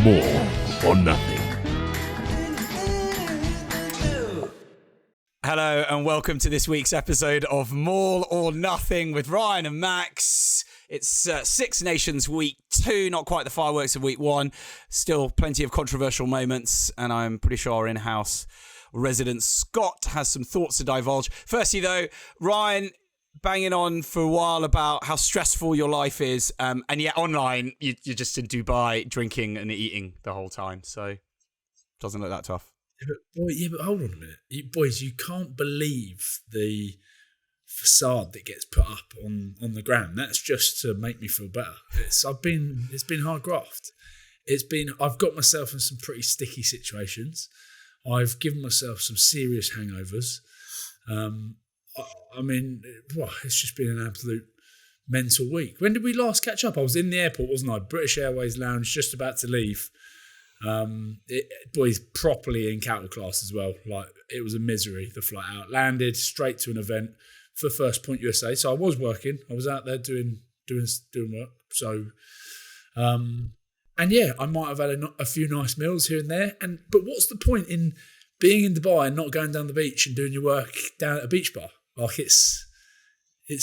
MAUL or Nothing. Hello and welcome to this week's episode of MAUL or Nothing with Ryan and Max. It's Six Nations Week 2, not quite the fireworks of Week 1. Still plenty of controversial moments, and I'm pretty sure our in-house resident Scott has some thoughts to divulge. Firstly, though, Ryan, banging on for a while about how stressful your life is, and yet online you're just in Dubai drinking and eating the whole time, so doesn't look that tough. But hold on a minute. Boys, you can't believe the facade that gets put up on the ground. That's just to make me feel better. It's been hard graft. I've got myself in some pretty sticky situations. I've given myself some serious hangovers. It's just been an absolute mental week. When did we last catch up? I was in the airport, wasn't I? British Airways lounge, just about to leave. Boys, properly in cattle class as well. Like, it was a misery, the flight out. Landed straight to an event for First Point USA. So I was working. I was out there doing work. So, I might have had a few nice meals here and there. But what's the point in being in Dubai and not going down the beach and doing your work down at a beach bar? Like, it's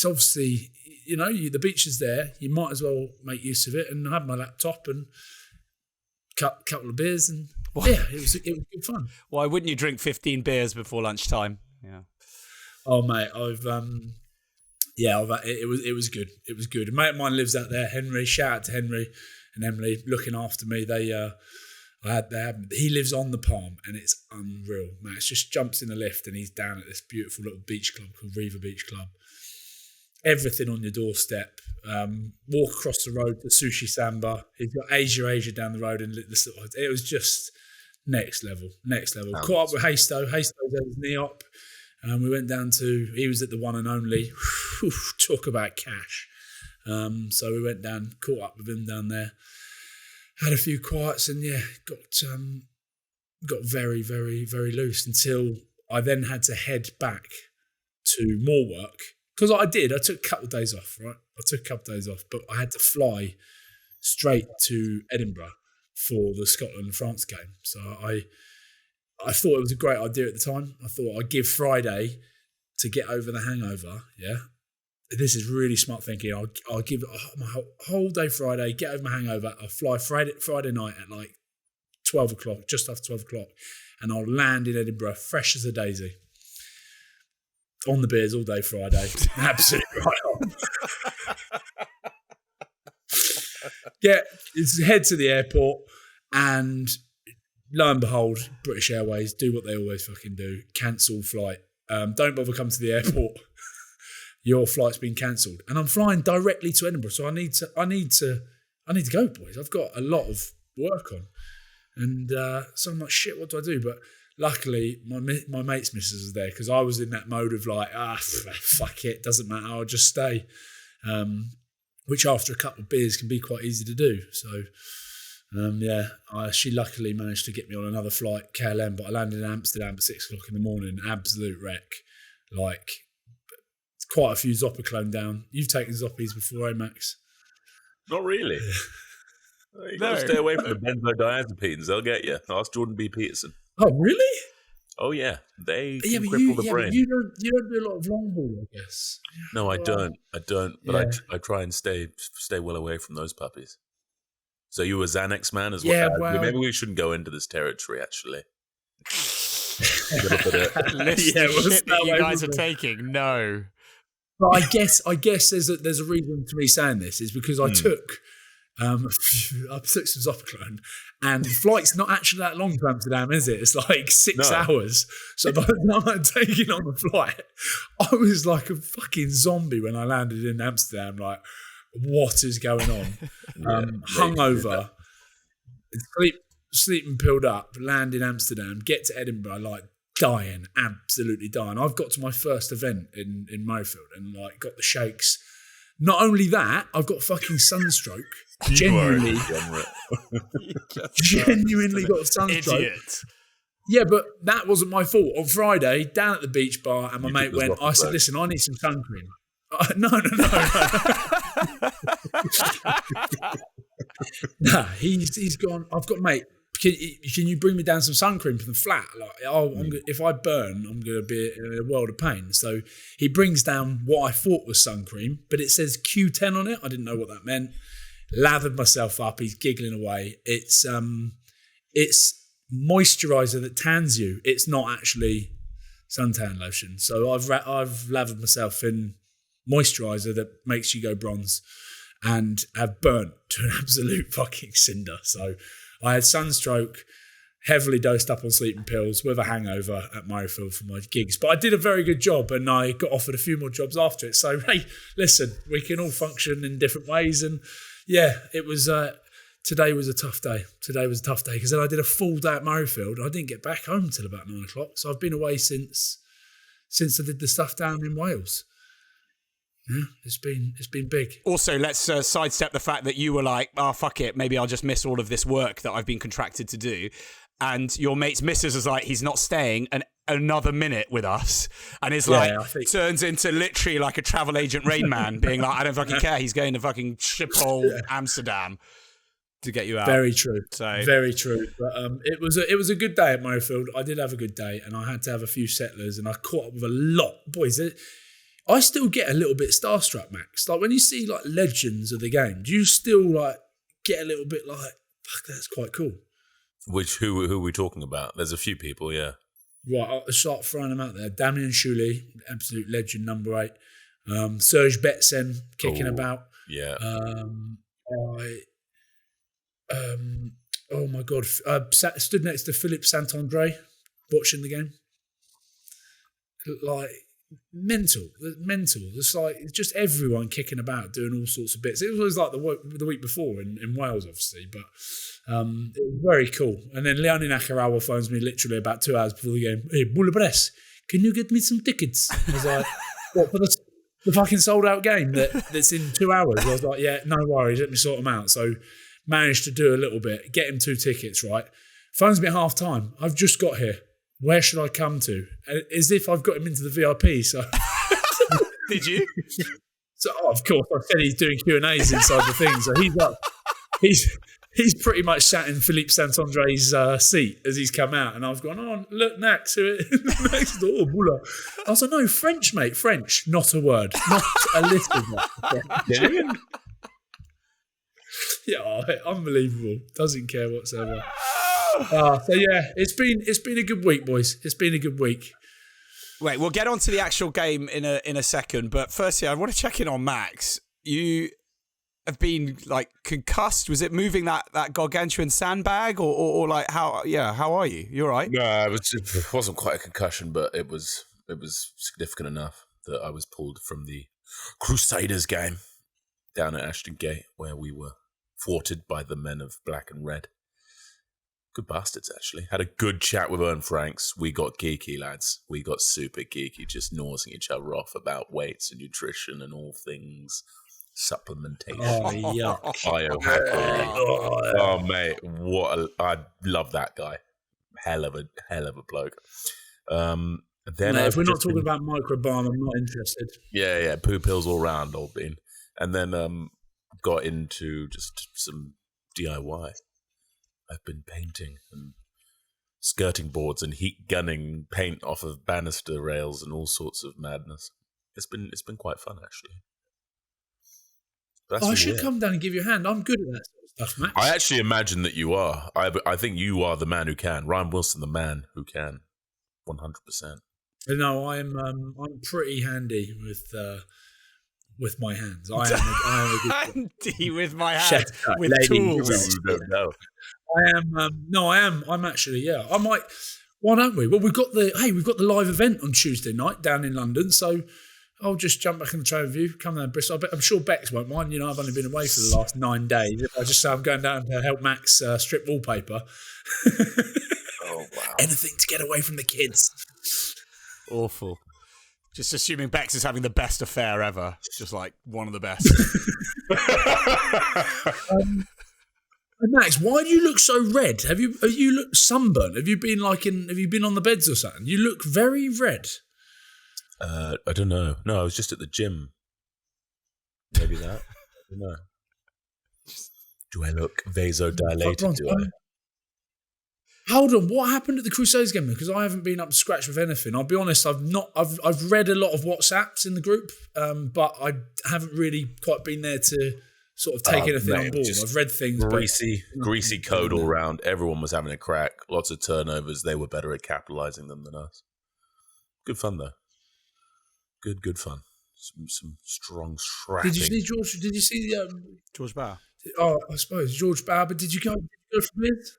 obviously, the beach is there. You might as well make use of it. And I had my laptop and couple of beers, and it was good fun. Why wouldn't you drink 15 beers before lunchtime? Yeah. Oh mate, it was good. It was good. A mate of mine lives out there, Henry. Shout out to Henry and Emily looking after me. He lives on the Palm, and it's unreal. Max just jumps in the lift, and he's down at this beautiful little beach club called Riva Beach Club. Everything on your doorstep. Walk across the road to Sushi Samba. He's got Asia down the road, and it was just next level. Caught up with Haysto. Haysto's at his NEOP. We went down he was at the One and Only. Talk about cash. So we went down, caught up with him down there. Had a few quiets, and got very, very, very loose until I then had to head back to more work. Because I took a couple of days off, right? But I had to fly straight to Edinburgh for the Scotland-France game. So I thought it was a great idea at the time. I thought I'd give Friday to get over the hangover, yeah? This is really smart thinking. I'll give my whole day Friday, get over my hangover. I'll fly Friday night at like 12 o'clock, just after 12 o'clock, and I'll land in Edinburgh fresh as a daisy. On the beers all day Friday. Absolutely right on. Head to the airport, and lo and behold, British Airways do what they always fucking do. Cancel flight. Don't bother coming to the airport. Your flight's been cancelled. And I'm flying directly to Edinburgh, so I need to go, boys. I've got a lot of work on. And so I'm like, shit, what do I do? But luckily, my mate's missus was there, because I was in that mode of like, fuck it, doesn't matter, I'll just stay. Which after a couple of beers can be quite easy to do. So, she luckily managed to get me on another flight, KLM, but I landed in Amsterdam at 6 o'clock in the morning, absolute wreck. Like, quite a few Zopiclone down. You've taken Zoppies before, eh, Max? Not really. You got to stay away from the benzodiazepines. They'll get you. Ask Jordan B. Peterson. Oh, really? Oh, yeah. They can cripple the brain. But you don't do a lot of long haul, I guess. No, I don't. But I try and stay well away from those puppies. So you were a Xanax man as well? Yeah, well. Maybe we shouldn't go into this territory, actually. A little bit of list of shit that you guys are taking. No. But I guess there's a reason to me saying this is because I took some Zopiclone, and the flight's not actually that long to Amsterdam, is it? It's like 6 hours. So by the time I'm taking on the flight, I was like a fucking zombie when I landed in Amsterdam. Like, what is going on? Hungover, sleeping pilled up, land in Amsterdam, get to Edinburgh, like dying, absolutely dying. I've got to my first event in Murrayfield and like got the shakes. Not only that, I've got fucking sunstroke. Genuinely got sunstroke. Idiot. Yeah, but that wasn't my fault. On Friday, down at the beach bar, and my mate went, I said, listen, I need some sun cream. No. Nah, he's gone. I've got, mate. Can you bring me down some sun cream from the flat? Like, if I burn, I'm going to be in a world of pain. So he brings down what I thought was sun cream, but it says Q10 on it. I didn't know what that meant. Lathered myself up. He's giggling away. It's moisturizer that tans you. It's not actually suntan lotion. So I've lathered myself in moisturizer that makes you go bronze, and have burnt to an absolute fucking cinder. So I had sunstroke, heavily dosed up on sleeping pills with a hangover at Murrayfield for my gigs. But I did a very good job, and I got offered a few more jobs after it. So, hey, listen, we can all function in different ways. And yeah, it was, today was a tough day. Today was a tough day because then I did a full day at Murrayfield. I didn't get back home till about 9 o'clock. So I've been away since I did the stuff down in Wales. Yeah, it's been big. Also, let's sidestep the fact that you were like, oh, fuck it, maybe I'll just miss all of this work that I've been contracted to do. And your mate's missus is like, he's not staying another minute with us. And is turns into literally like a travel agent Rain Man, being like, I don't fucking care. He's going to fucking Schiphol, Amsterdam to get you out. Very true. Very true. But it was a good day at Murrayfield. I did have a good day, and I had to have a few settlers, and I caught up with a lot. Boys, I still get a little bit starstruck, Max. Like when you see like legends of the game, do you still like get a little bit like, fuck, that's quite cool? Who are we talking about? There's a few people, yeah. Right, I'll start throwing them out there. Damien Shuley, absolute legend, number 8. Serge Betsen kicking about. Yeah. Oh my God, stood next to Philippe Saint-André watching the game. Like. Mental. It's like just everyone kicking about, doing all sorts of bits. It was like the week before in Wales, obviously, but it was very cool. And then Leone Nakarawa phones me literally about 2 hours before the game. Hey, Boulebres, can you get me some tickets? I was like, what, for the fucking sold out game that's in 2 hours? I was like, yeah, no worries, let me sort them out. So managed to do a little bit, get him 2 tickets, right? Phones me at half time. I've just got here. Where should I come to? As if I've got him into the VIP. So did you? So of course I said he's doing Q&As inside the thing. So he's like, he's pretty much sat in Philippe Saint-André's seat as he's come out, and I've gone, oh look, Nax, next door, Bula. I was like, no, French, mate, French, not a word, not a little word. Yeah, unbelievable. Doesn't care whatsoever. So yeah, it's been a good week, boys. It's been a good week. Wait, we'll get on to the actual game in a second, but firstly, I want to check in on Max. You have been like concussed. Was it moving that gargantuan sandbag, or like how? Yeah, how are you? You all right? No, it wasn't quite a concussion, but it was significant enough that I was pulled from the Crusaders game down at Ashton Gate, where we were thwarted by the men of black and red. Good bastards, actually. Had a good chat with Ern Franks. We got geeky, lads. We got super geeky, just nosing each other off about weights and nutrition and all things supplementation. Oh, yeah. Biohacking. Oh, mate. I love that guy. Hell of a bloke. Then if we're not talking about microbiome, I'm not interested. Yeah. Poo pills all round, old bean. And then got into just some DIY. I've been painting and skirting boards and heat gunning paint off of banister rails and all sorts of madness. It's been quite fun, actually. I should come down and give you a hand. I'm good at that sort of stuff, Max. I actually imagine that you are. I think you are the man who can. Ryan Wilson, the man who can. 100%. No, I'm pretty handy with my hands. I am a good handy with my hands. With tools. No. I am. I'm actually, yeah. I might. Why don't we? Well, we've got the live event on Tuesday night down in London, so I'll just jump back in the train with you, come down to Bristol. I'm sure Bex won't mind. You know, I've only been away for the last 9 days. If I just say I'm going down to help Max strip wallpaper. Oh, wow. Anything to get away from the kids. Awful. Just assuming Bex is having the best affair ever. Just like one of the best. Max, why do you look so red? Have you looked sunburned? Have you been on the beds or something? You look very red. I don't know. No, I was just at the gym. Maybe that. I don't know. Do I look vasodilated? Bronze. Hold on, what happened at the Crusaders game? Because I haven't been up to scratch with anything. I'll be honest, I've read a lot of WhatsApps in the group, but I haven't really quite been there to sort of take anything on board. I've read things. Greasy code all round. Everyone was having a crack. Lots of turnovers. They were better at capitalising them than us. Good fun though. Good fun. Some strong strapping. Did you see George? Did you see George Bauer? Oh, I suppose George Bauer. But did you go for this?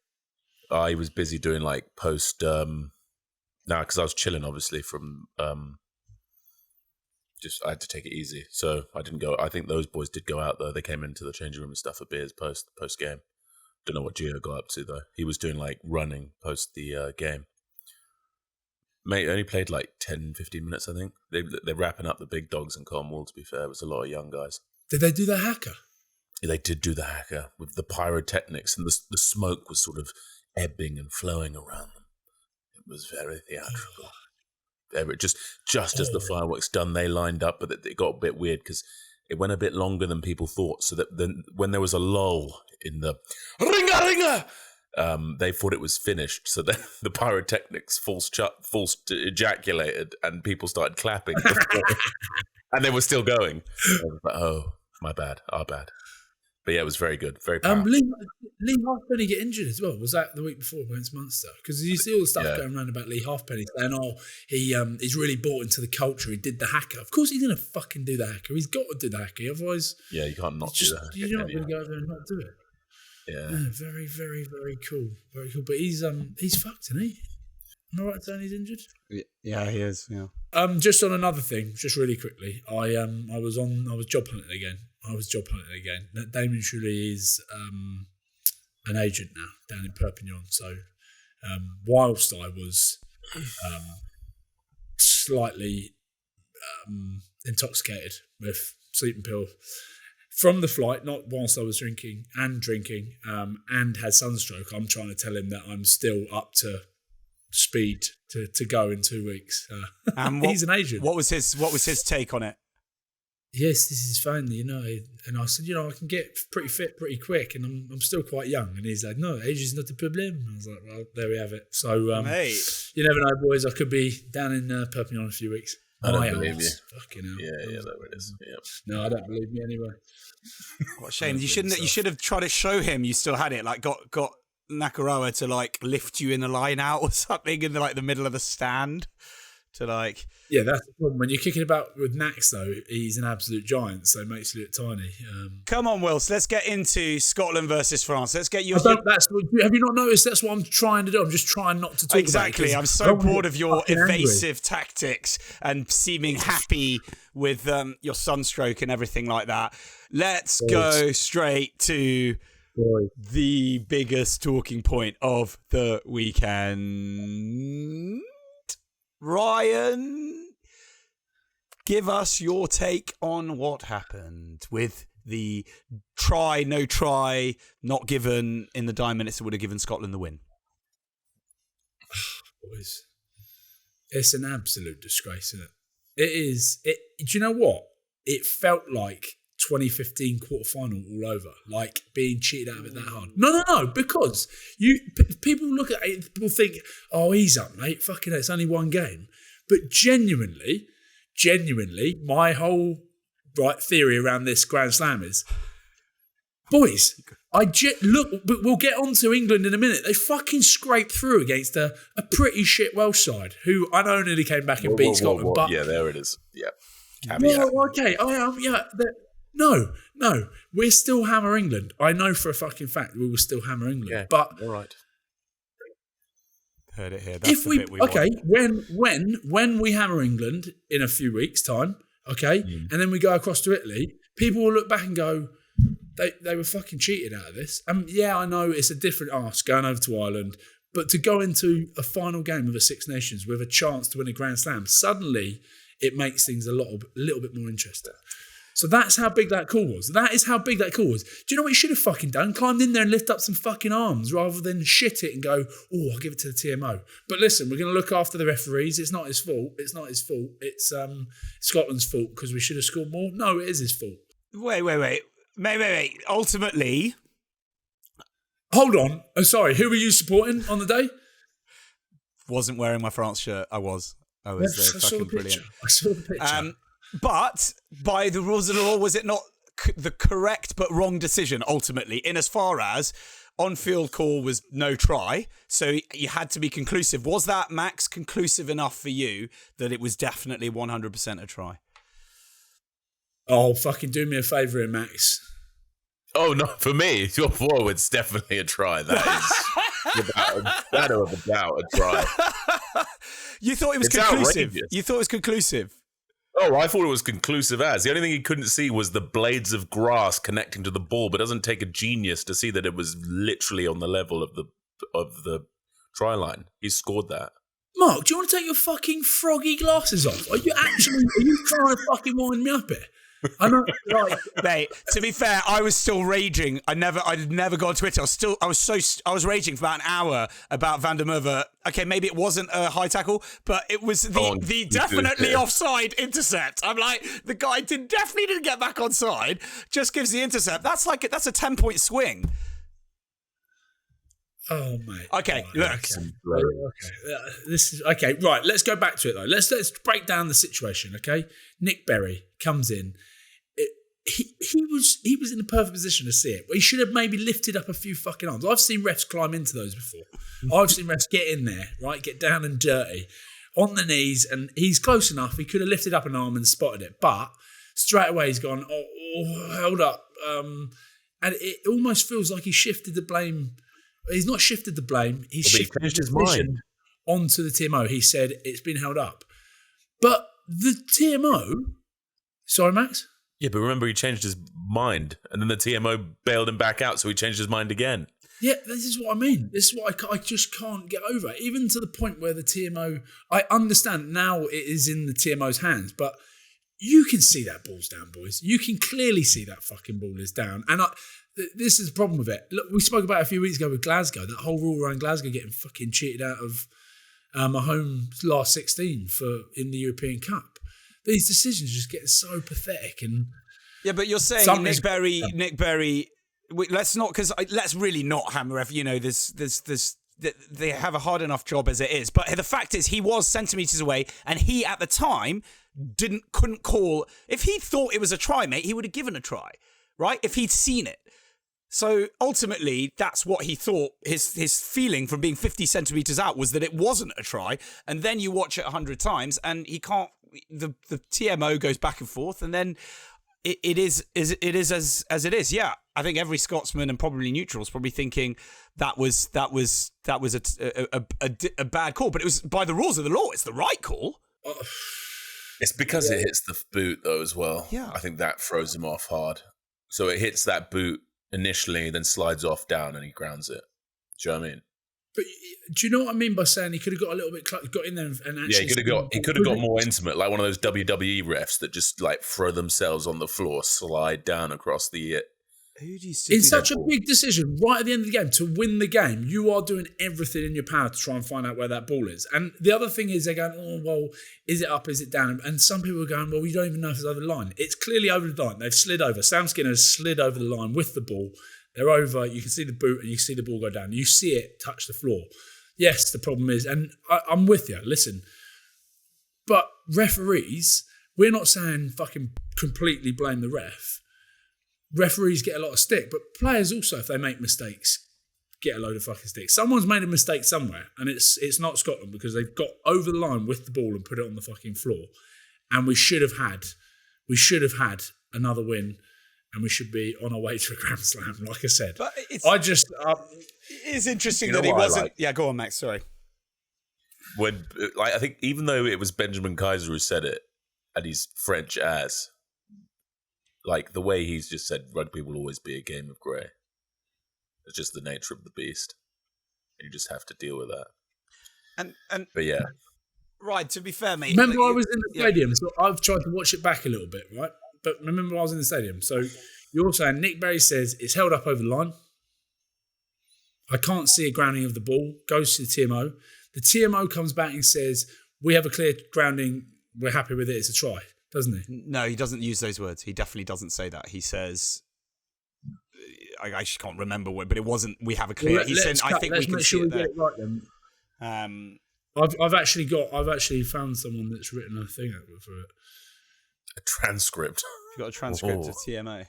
I was busy doing like post. Because I was chilling, obviously from. Just I had to take it easy, so I didn't go. I think those boys did go out though. They came into the changing room and stuff for beers post game. Don't know what Gio got up to though. He was doing like running post the game. Mate, only played like 10, 15 minutes, I think. They're wrapping up the big dogs in Cornwall, to be fair. It was a lot of young guys. Did they do the hacker? Yeah, they did do the hacker with the pyrotechnics, and the smoke was sort of ebbing and flowing around them. It was very theatrical. Just as the fireworks done, they lined up, but it got a bit weird because it went a bit longer than people thought. So that then when there was a lull in the ringa, they thought it was finished. So then the pyrotechnics false ejaculated, and people started clapping, and they were still going. I was like, oh, my bad, our bad. But yeah, it was very good, very powerful. Lee Halfpenny get injured as well. Was that the week before against Munster? Because you see all the stuff going around about Lee Halfpenny saying, he's really bought into the culture. He did the hacker. Of course he's going to fucking do the hacker. He's got to do the hacker. Otherwise... Yeah, you can't not do the hacker. You're not going to go over there and not do it. Yeah. Very, very, very cool. Very cool. But he's fucked, isn't he? Am I right saying he's injured? Yeah, he is, yeah. Just on another thing, just really quickly. I was job hunting again. Damien Shuley is an agent now down in Perpignan. So whilst I was slightly intoxicated with sleeping pill from the flight, not whilst I was drinking, and had sunstroke, I'm trying to tell him that I'm still up to speed to go in 2 weeks. He's an agent. What was his take on it? Yes, this is fine, And I said, I can get pretty fit pretty quick, and I'm still quite young. And he's like, no, age is not a problem. I was like, well, there we have it. So, Mate. You never know, boys. I could be down in Perpignan in a few weeks. I don't believe you. Fucking hell. Yeah, there it is. Yep. No, I don't believe me anyway. What a shame. You should have tried to show him you still had it. Like got Nakarawa to like lift you in the line out or something in the middle of the stand to like. Yeah, that's the problem. When you're kicking about with Nax, though, he's an absolute giant, so it makes you look tiny. Come on, Wills. Let's get into Scotland versus France. Let's get you. Have you not noticed? That's what I'm trying to do. I'm just trying not to talk exactly. about it. I'm so bored of your evasive tactics and seeming happy with your sunstroke and everything like that. Let's go straight to the biggest talking point of the weekend. Ryan, give us your take on what happened with the no try, not given in the dying minutes that would have given Scotland the win. Boys, it's an absolute disgrace, isn't it? It is. Do you know what? It felt like 2015 quarterfinal all over, like being cheated out of it that hard. No, because people look at it, people think, oh, he's up, mate. Fucking hell, it's only one game. But genuinely, my whole theory around this Grand Slam is, boys, look, but we'll get on to England in a minute. They fucking scraped through against a pretty shit Welsh side, who I know nearly came back and beat Scotland. But yeah, there it is. Yeah. Well, okay. No, we're still hammer England. I know for a fucking fact we will still hammer England. Yeah, but all right. Heard it here. That's the bit we want. When we hammer England in a few weeks' time, okay, and then we go across to Italy, people will look back and go, they were fucking cheated out of this. Yeah, I know it's a different ask going over to Ireland, but to go into a final game of a Six Nations with a chance to win a Grand Slam, suddenly it makes things a little bit more interesting. So that's how big that call was. That is how big that call was. Do you know what he should have fucking done? Climbed in there and lift up some fucking arms rather than shit it and go, oh, I'll give it to the TMO. But listen, we're going to look after the referees. It's not his fault. It's Scotland's fault because we should have scored more. No, it is his fault. Wait. Ultimately, Hold on. Oh, sorry. Who were you supporting on the day? Wasn't wearing my France shirt. I was there. Fucking brilliant. I saw the picture. But by the rules of the law, was it not the correct but wrong decision ultimately? In as far as on-field call was no try, so you had to be conclusive. Was that, Max, conclusive enough for you that it was definitely 100% a try? Oh, fucking do me a favour here, Max. Oh, no, for me, your forward's definitely a try. That is without a shadow of a doubt a try. You thought it was It's conclusive. outrageous. You thought it was conclusive. Oh, I thought it was conclusive as. The only thing he couldn't see was the blades of grass connecting to the ball, but it doesn't take a genius to see that it was literally on the level of the try line. He scored that. Mark, do you want to take your fucking froggy glasses off? Are you trying to fucking wind me up here? I know, like, Mate, to be fair, I was still raging. I'd never got on Twitter. I was raging for about an hour about Van der Merwe. Okay, maybe it wasn't a high tackle, but it was the definitely offside intercept. I'm like, the guy definitely didn't get back onside. Just gives the intercept. That's a 10-point swing. oh mate. Okay, look. This is okay. Right, let's go back to it though. Let's break down the situation. Okay, Nick Berry comes in. He was in the perfect position to see it. He should have maybe lifted up a few fucking arms. I've seen refs climb into those before. I've seen refs get in there, right, get down and dirty, on the knees, and he's close enough. He could have lifted up an arm and spotted it, but straight away he's gone, hold up. And it almost feels like he shifted the blame. He's not shifted the blame. He's shifted his mind onto the TMO. He said it's been held up. But the TMO... Sorry, Max? Yeah, but remember he changed his mind, and then the TMO bailed him back out, so he changed his mind again. Yeah, this is what I mean. This is what I just can't get over. Even to the point where the TMO... I understand now it is in the TMO's hands, but you can see that ball's down, boys. You can clearly see that fucking ball is down. And this is the problem with it. Look, we spoke about it a few weeks ago with Glasgow, that whole rule around Glasgow getting fucking cheated out of a home last 16 in the European Cup. These decisions just get so pathetic. And yeah, but you're saying Nick Berry. Let's not, because let's really not hammer. You know, they have a hard enough job as it is. But the fact is, he was centimetres away, and he at the time couldn't call. If he thought it was a try, mate, he would have given a try, right? If he'd seen it. So ultimately, that's what he thought. His feeling from being 50 centimetres out was that it wasn't a try. And then you watch it 100 times, and he can't. The TMO goes back and forth, and then it is as it is. Yeah, I think every Scotsman and probably neutral is probably thinking that was a bad call, but it was by the rules of the law. It's the right call. It's because it hits the boot though as well. Yeah, I think that throws him off hard. So it hits that boot initially, then slides off down, and he grounds it. Do you know what I mean? But do you know what I mean by saying he could have got a little bit got in there and actually... Yeah, he could have got more intimate, like one of those WWE refs that just like throw themselves on the floor, slide down across the... It's such a big decision right at the end of the game. To win the game, you are doing everything in your power to try and find out where that ball is. And the other thing is they're going, oh, well, is it up, is it down? And some people are going, well, we don't even know if it's over the line. It's clearly over the line. They've slid over. Sam Skinner has slid over the line with the ball. They're over, you can see the boot and you can see the ball go down. You see it touch the floor. Yes, the problem is, and I'm with you, listen, but referees, we're not saying fucking completely blame the ref. Referees get a lot of stick, but players also, if they make mistakes, get a load of fucking stick. Someone's made a mistake somewhere, and it's not Scotland because they've got over the line with the ball and put it on the fucking floor. And we should have had another win. And we should be on our way to a Grand Slam, like I said. But it's interesting that he wasn't... Like, yeah, go on, Max, sorry. When, I think even though it was Benjamin Kaiser who said it, and he's French as, like the way he's just said, rugby will always be a game of grey. It's just the nature of the beast. And you just have to deal with that. But yeah. Right, to be fair, mate... Remember I was in the stadium, so I've tried to watch it back a little bit, right? But remember I was in the stadium. So you're saying Nick Berry says it's held up over the line. I can't see a grounding of the ball. Goes to the TMO. The TMO comes back and says, we have a clear grounding. We're happy with it. It's a try. Doesn't he? No, he doesn't use those words. He definitely doesn't say that. He says, I just can't remember what, but it wasn't. We have a clear. He said, I think we can see it there. Get it right then. I've actually found someone that's written a thing out for it. A transcript. You've got a transcript of TMO.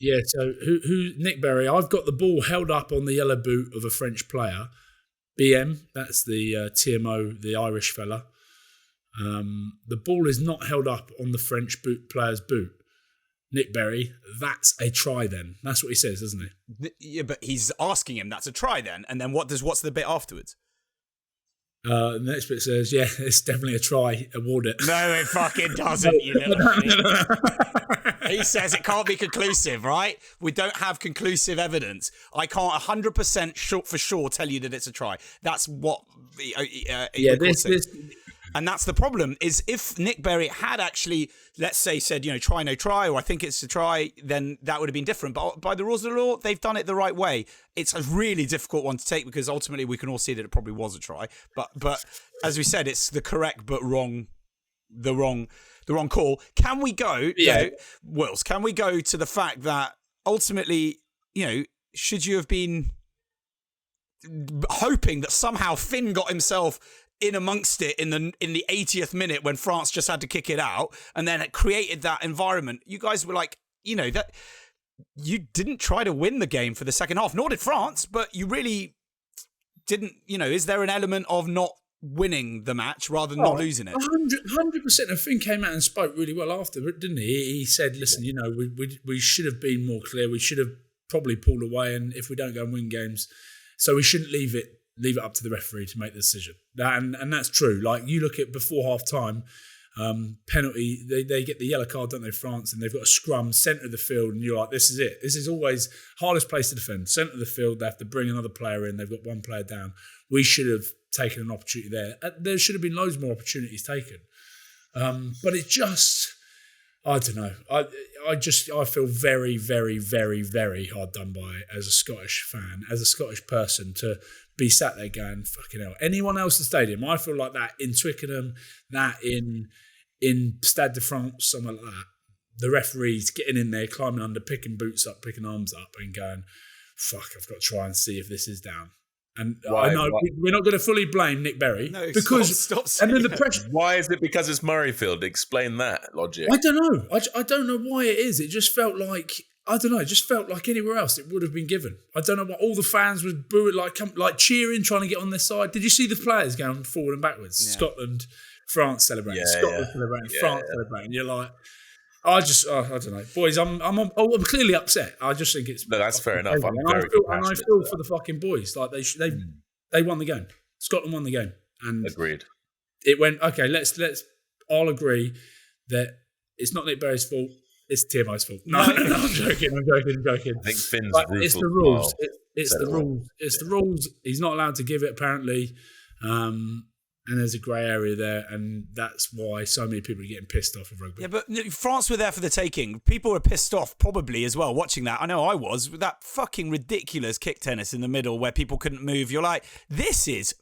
Yeah. So who? Nick Berry. I've got the ball held up on the yellow boot of a French player. BM. That's the TMO, the Irish fella. The ball is not held up on the French player's boot. Nick Berry, that's a try then. That's what he says, doesn't he? Yeah, but he's asking him, that's a try then. And then what's the bit afterwards? The next bit says, yeah, it's definitely a try. Award it. No, it fucking doesn't, you little He says it can't be conclusive, right? We don't have conclusive evidence. I can't 100% for sure tell you that it's a try. That's what... And that's the problem, is if Nick Berry had actually, let's say, said, try, no try, or I think it's a try, then that would have been different. But by the rules of the law, they've done it the right way. It's a really difficult one to take because ultimately we can all see that it probably was a try. But as we said, it's the correct but the wrong call. Can we go, Wills, can we go to the fact that ultimately, should you have been hoping that somehow Finn got himself in amongst it in the 80th minute when France just had to kick it out, and then it created that environment? You guys were like, that you didn't try to win the game for the second half, nor did France, but you really didn't. Is there an element of not winning the match rather than not losing it? 100%. And Finn came out and spoke really well after, didn't he? He said, "Listen, we should have been more clear. We should have probably pulled away, and if we don't go and win games, so we shouldn't leave it up to the referee to make the decision." And that's true. Like, you look at before half time, penalty, they get the yellow card, don't they, France, and they've got a scrum centre of the field, and you're like, this is it. This is always hardest place to defend. Centre of the field, they have to bring another player in. They've got one player down. We should have taken an opportunity there. There should have been loads more opportunities taken. But it just, I don't know. I feel very, very, very, very hard done by as a Scottish fan, as a Scottish person, to be sat there going, fucking hell. Anyone else in the stadium, I feel like that in Twickenham, that in Stade de France, somewhere like that. The referees getting in there, climbing under, picking boots up, picking arms up, and going, fuck, I've got to try and see if this is down. And I know we're not going to fully blame Nick Berry. No, because stop and then the pressure. Why is it because it's Murrayfield? Explain that logic. I don't know. I don't know why it is. It just felt like, I don't know, it just felt like anywhere else it would have been given. I don't know what all the fans were booing, like cheering, trying to get on their side. Did you see the players going forward and backwards? Yeah. Scotland, France celebrating, Scotland celebrating, France celebrating. You're like, I don't know, boys. I'm clearly upset. I just think it's that's fair enough. I feel for the fucking boys. Like they won the game. Scotland won the game, and agreed. It went okay. Let's all agree that it's not Nick Berry's fault. It's TMO's fault. No, I'm joking. I think Finn's it's the rules. It's the rules. It's the rules. He's not allowed to give it, apparently. And there's a grey area there, and that's why so many people are getting pissed off of rugby. Yeah, but France were there for the taking. People were pissed off, probably, as well, watching that. I know I was, with that fucking ridiculous kick tennis in the middle where people couldn't move. You're like, this is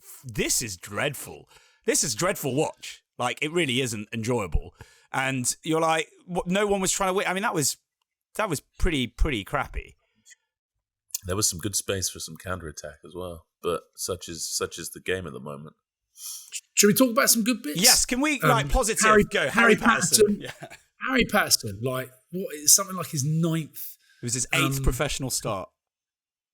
dreadful. This is dreadful watch. Like, it really isn't enjoyable. And you're like, no one was trying to win. I mean, that was pretty crappy. There was some good space for some counter-attack as well, but such is the game at the moment. Should we talk about some good bits? Yes, can we, positive, Harry Patterson. Yeah. Harry Patterson, something like his 9th. It was his 8th professional start.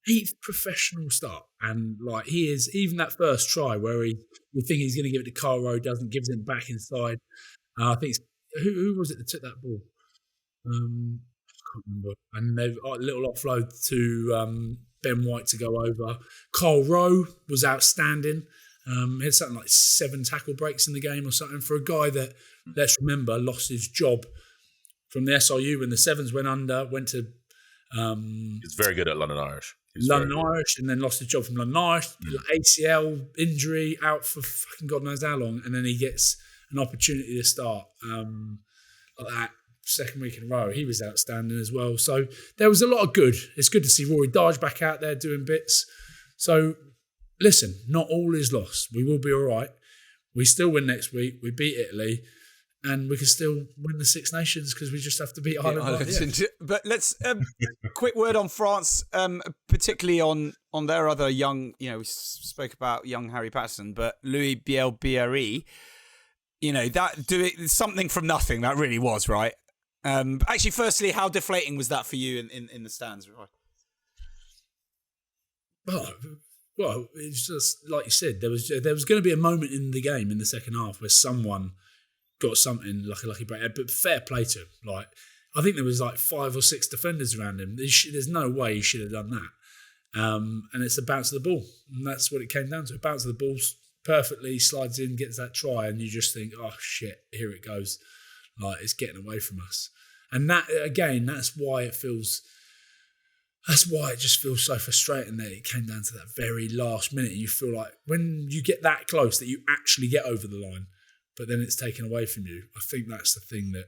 8th professional start. And, he is, even that first try where you think he's going to give it to Carl Rowe, doesn't, gives it back inside. I think it's, who was it that took that ball? I can't remember. And they've a little offload to Ben White to go over. Carl Rowe was outstanding. He had something like 7 tackle breaks in the game or something for a guy that, let's remember, lost his job from the SRU when the Sevens went under, went to... He's very good at London Irish. And then lost his job from London Irish, ACL injury, out for fucking God knows how long, and then he gets an opportunity to start like that second week in a row. He was outstanding as well. So there was a lot of good. It's good to see Rory Darge back out there doing bits. So... listen, not all is lost. We will be all right. We still win next week. We beat Italy. and we can still win the Six Nations because we just have to beat Ireland. Right, yeah. But let's quick word on France, particularly on their other young. We spoke about young Harry Patterson, but Louis Bielbiarri. That doing something from nothing. That really was right. Actually, firstly, how deflating was that for you in the stands? Right? Well, it's just like you said. There was going to be a moment in the game in the second half where someone got something like a lucky break, but fair play to him. Like, I think there was like 5 or 6 defenders around him. There's no way he should have done that. And it's a bounce of the ball, and that's what it came down to. A bounce of the ball perfectly, slides in, gets that try, and you just think, oh shit, here it goes. Like, it's getting away from us. And that, again, that's why it just feels so frustrating that it came down to that very last minute. You feel like when you get that close that you actually get over the line, but then it's taken away from you. I think that's the thing that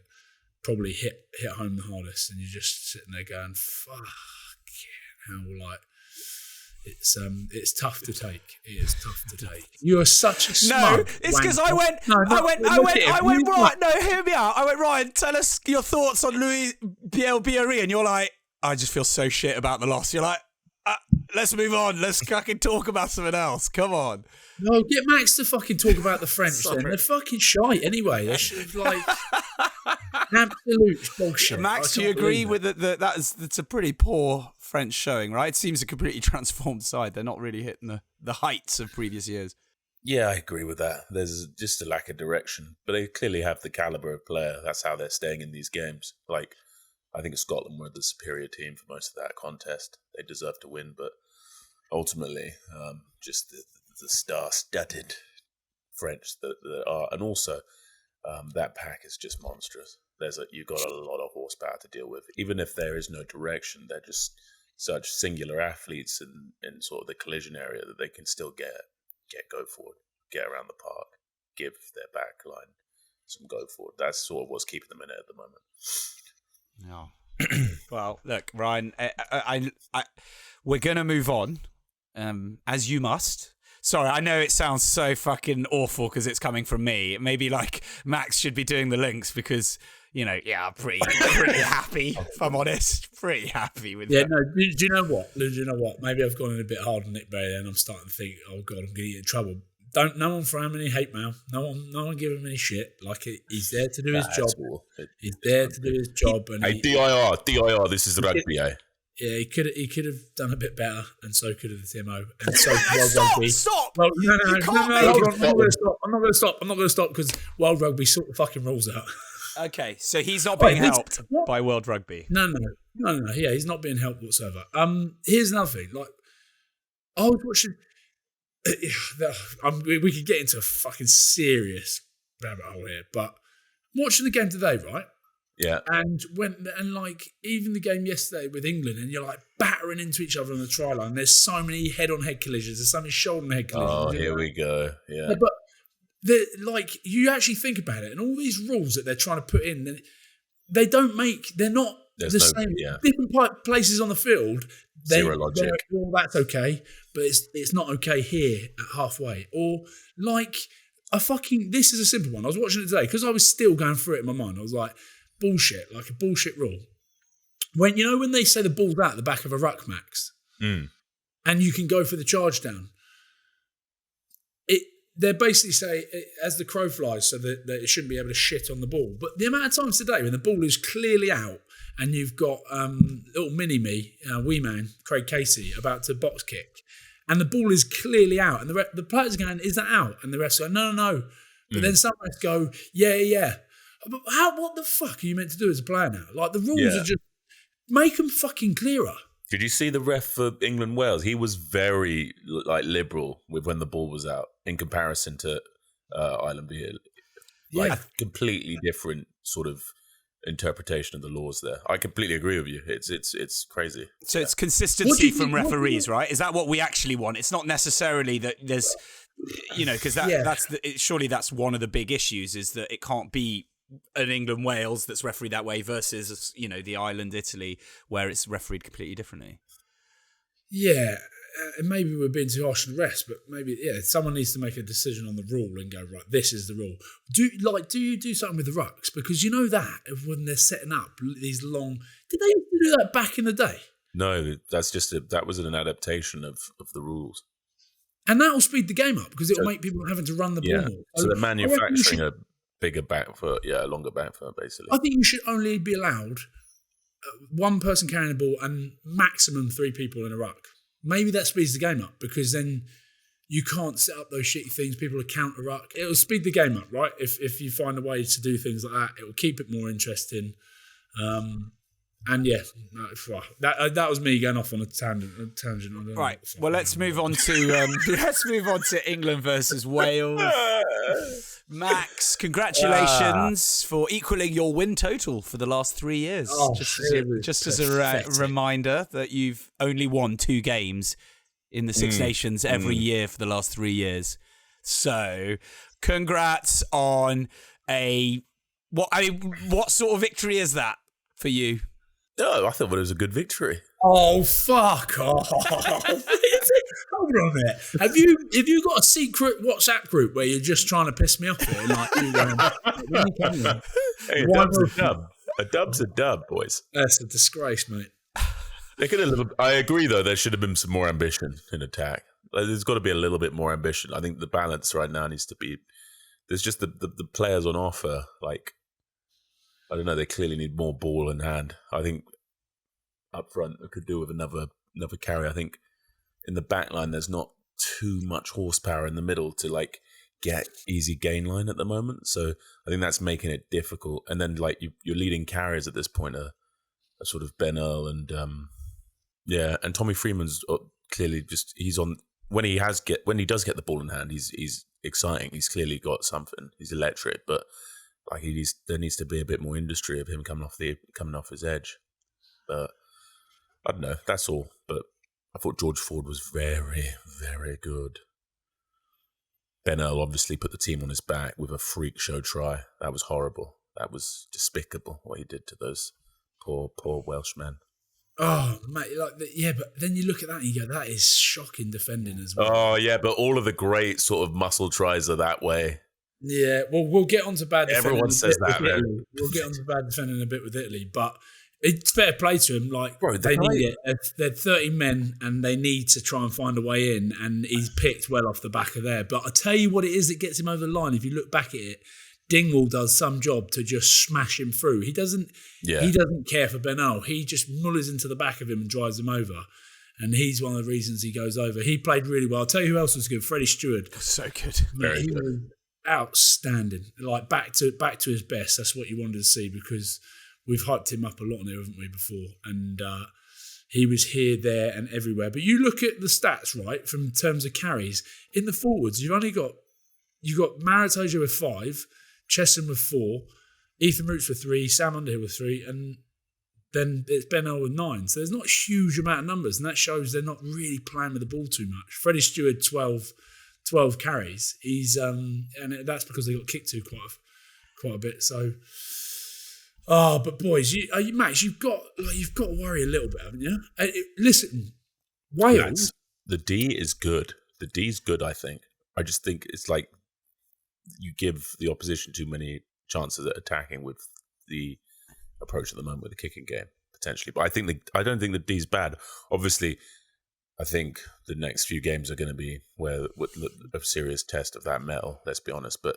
probably hit home the hardest, and you're just sitting there going, fuck, how, like, it's tough to take. It is tough to take. You are such a smug. No, it's because I went right. No, hear me out. I went, Ryan, tell us your thoughts on Louis Bielbiarri, and you're like, I just feel so shit about the loss. You're like, let's move on. Let's fucking talk about something else. Come on. No, get Max to fucking talk about the French then. They're fucking shite anyway. They're like absolute bullshit. Max, do you agree with that's a pretty poor French showing, right? It seems a completely transformed side. They're not really hitting the heights of previous years. Yeah, I agree with that. There's just a lack of direction, but they clearly have the caliber of player. That's how they're staying in these games. Like, I think Scotland were the superior team for most of that contest. They deserve to win, but ultimately, just the star-studded French that are, and also that pack is just monstrous. You've got a lot of horsepower to deal with. Even if there is no direction, they're just such singular athletes in sort of the collision area that they can still go forward, get around the park, give their back line some go forward. That's sort of what's keeping them in it at the moment. No. Well, look, Ryan, I we're gonna move on, as you must. Sorry, I know it sounds so fucking awful because it's coming from me. Maybe like Max should be doing the links because I'm pretty happy. If I'm honest, pretty happy with that. Yeah, no. Do you know what? Do you know what? Maybe I've gone in a bit hard on Nick Bailey, and I'm starting to think, oh god, I'm gonna get in trouble. No one throw him any hate mail. No one give him any shit. Like, he's there to do his job. He's there to do his job. And hey, DIR, this is Rugby, eh? Yeah, he could have done a bit better, and so could have the TMO. And so World Rugby. Stop! Well, no. I'm not going to stop because World Rugby sort the fucking rules out. Okay, so he's not being helped by World Rugby. No. Yeah, he's not being helped whatsoever. Here's another thing. Like, I was watching. We could get into a fucking serious rabbit hole here, but I'm watching the game today, right? Yeah. And like even the game yesterday with England, and you're like battering into each other on the try line. There's so many head-on-head collisions. There's so many shoulder-on-head collisions. Oh, here we go. Yeah. But like you actually think about it, and all these rules that they're trying to put in, they're not the same. Yeah. Different places on the field. Zero logic. Well, that's okay, but it's not okay here at halfway. Or like this is a simple one. I was watching it today because I was still going through it in my mind. I was like, bullshit, like a bullshit rule. When they say the ball's out the back of a ruck, Max, and you can go for the charge down. They basically say as the crow flies, so that it shouldn't be able to shit on the ball. But the amount of times today when the ball is clearly out and you've got little mini-me, wee man, Craig Casey, about to box kick, and the ball is clearly out, and the players are going, is that out? And the refs go, no. But then some refs go, yeah. But what the fuck are you meant to do as a player now? Like, the rules are just, make them fucking clearer. Did you see the ref for England-Wales? He was very liberal with when the ball was out in comparison to Ireland. Completely different sort of interpretation of the laws there. I completely agree with you. It's crazy. So it's consistency from referees, right? Is that what we actually want? It's not necessarily that there's, because surely that's one of the big issues is that it can't be an England-Wales that's refereed that way versus, the Ireland-Italy where it's refereed completely differently. Yeah, and maybe we're being too harsh on the rest, but maybe someone needs to make a decision on the rule and go, right, this is the rule. Do you do something with the rucks? Because you know that when they're setting up these long, did they used to do that back in the day? No, that was an adaptation of the rules. And that will speed the game up because it will make people having to run the ball more. So they're manufacturing a bigger back foot, a longer back foot, basically. I think you should only be allowed one person carrying the ball and maximum 3 people in a ruck. Maybe that speeds the game up because then you can't set up those shitty things. People will counter ruck. It will speed the game up, right? If you find a way to do things like that, it will keep it more interesting. And that was me going off on a tangent. Right. Well, let's move on to England versus Wales. Max, congratulations for equaling your win total for the last 3 years. Just as a reminder that you've only won 2 games in the Six Nations every year for the last 3 years. So, congrats on what sort of victory is that for you? No, I thought it was a good victory. Oh, fuck off. Hold on a minute. Have you got a secret WhatsApp group where you're just trying to piss me off here? Hey, a dub's a dub. A dub's a dub, boys. That's a disgrace, mate. I agree, though, there should have been some more ambition in attack. There's got to be a little bit more ambition. I think the balance right now needs to be... There's just the players on offer, I don't know, they clearly need more ball in hand. I think up front they could do with another carry. I think in the back line there's not too much horsepower in the middle to get easy gain line at the moment. So I think that's making it difficult. And then your leading carriers at this point are sort of Ben Earl and and Tommy Freeman's clearly just when he does get the ball in hand, he's exciting. He's clearly got something. He's electric, but there needs to be a bit more industry of him coming off his edge. But I don't know. That's all. But I thought George Ford was very, very good. Ben Earl obviously put the team on his back with a freak show try. That was horrible. That was despicable what he did to those poor Welshmen. Oh, mate, but then you look at that and you go, that is shocking defending as well. Oh, yeah, but all of the great sort of muscle tries are that way. Yeah, well, we'll get on to bad defending. Everyone says that, man. We'll get on to bad defending in a bit with Italy, but it's fair play to him. They need it. They're 30 men and they need to try and find a way in, and he's picked well off the back of there. But I tell you what it is that gets him over the line. If you look back at it, Dingwall does some job to just smash him through. He doesn't care for Ben Earl. He just mullers into the back of him and drives him over. And he's one of the reasons he goes over. He played really well. I'll tell you who else was good. Freddie Stewart. So good. Very good. Was outstanding. Back to his best. That's what you wanted to see because we've hyped him up a lot on here, haven't we, before? And he was here, there and everywhere. But you look at the stats, right, from terms of carries. In the forwards, you've got Maritoja with 5, Chesson with 4, Ethan Roots with 3, Sam Underhill with 3, and then it's Ben Earl with 9. So there's not a huge amount of numbers, and that shows they're not really playing with the ball too much. Freddie Stewart, 12 carries. He's and that's because they got kicked to quite a bit. So, but boys, Max, you've got to worry a little bit, haven't you? Listen, Wales. The D is good. The D's good. I think. I just think it's you give the opposition too many chances at attacking with the approach at the moment with the kicking game potentially. But I don't think the D's bad. Obviously, I think the next few games are going to be a serious test of that metal. Let's be honest. But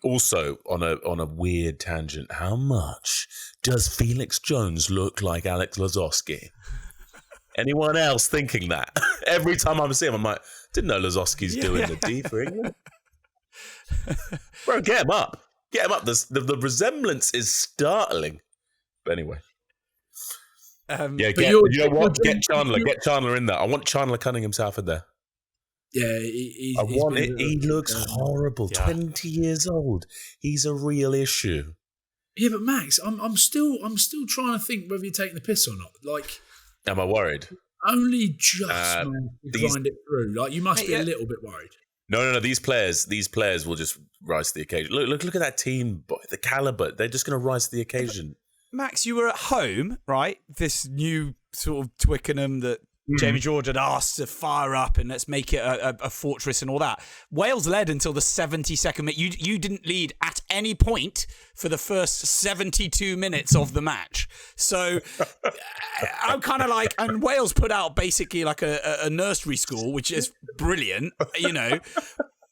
also on a weird tangent, how much does Felix Jones look like Alex Lazowski? Anyone else thinking that? Every time I see him, I'm like, didn't know Lazowski's doing the D for England. Bro, get him up. Get him up. The resemblance is startling. But anyway. Get Chandler. Get Chandler in there. I want Chandler Cunningham South in there. Yeah, he looks horrible. Yeah. 20 years old. He's a real issue. Yeah, but Max, I'm still trying to think whether you're taking the piss or not. Am I worried? Only just managed to grind it through. You must be a little bit worried. No. These players will just rise to the occasion. Look at that team, the caliber. They're just going to rise to the occasion. Max, you were at home, right? This new sort of Twickenham that Jamie George had asked to fire up and let's make it a fortress and all that. Wales led until the 72nd minute. You didn't lead at any point for the first 72 minutes of the match. So I'm kind of like, and Wales put out basically like a nursery school, which is brilliant, you know.